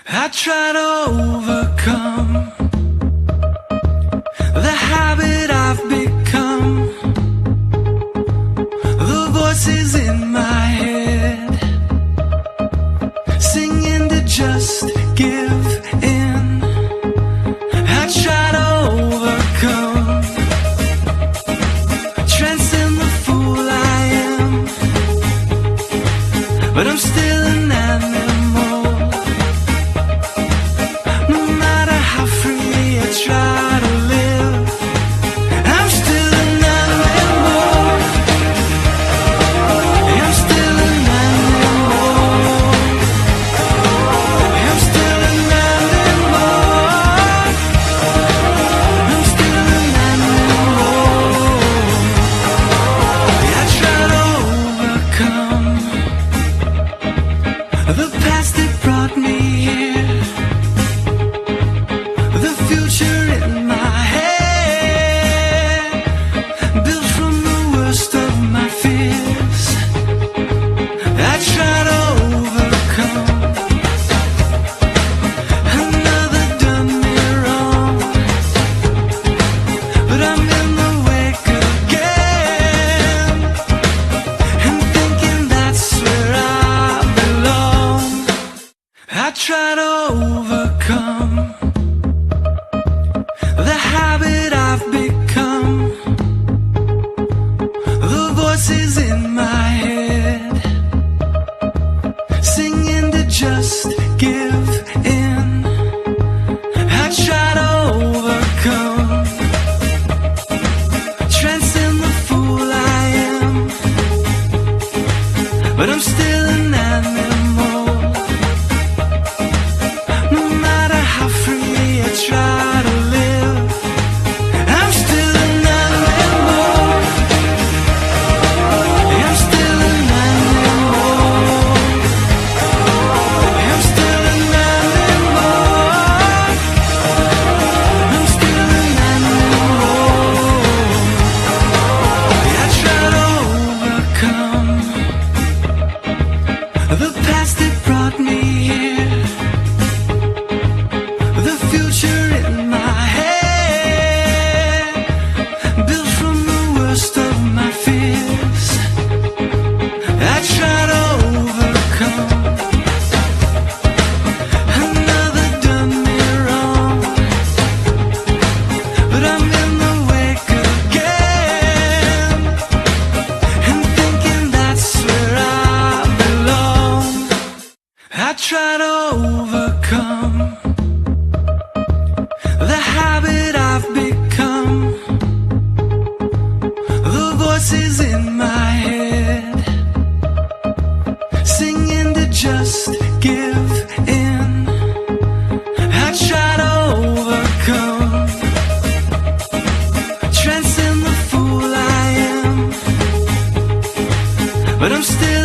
I try to overcome the habit I've become, the voices in my head singing to just give in. I try to overcome, transcend the fool I am, but I'm still an animal. No matter how free I try to live, I'm still an animal. I'm still an animal. I'm still an animal. I'm still an animal. I try to overcome the past that brought me here, the future in my head, built from the worst of my fears. I try to overcome another done me wrong, but I'm in the wake again, and thinking that's where I belong. I try to overcome the habit I've become, the voices in my head singing to just give in. I try to overcome, transcend the fool I am, but I'm still an animal. No matter how free I try to live, I'm still an animal. I'm still an animal. I'm still an animal. I'm still an animal. I try to overcome the past that brought me here, the future in my head, built from the worst of my fears. I try to overcome another done me wrong, but I'm in the wake again, and thinking that's where I belong. I try to overcome the habit I've become, the voices in my head singing to just give in. I try to overcome, transcend the fool I am, but I'm still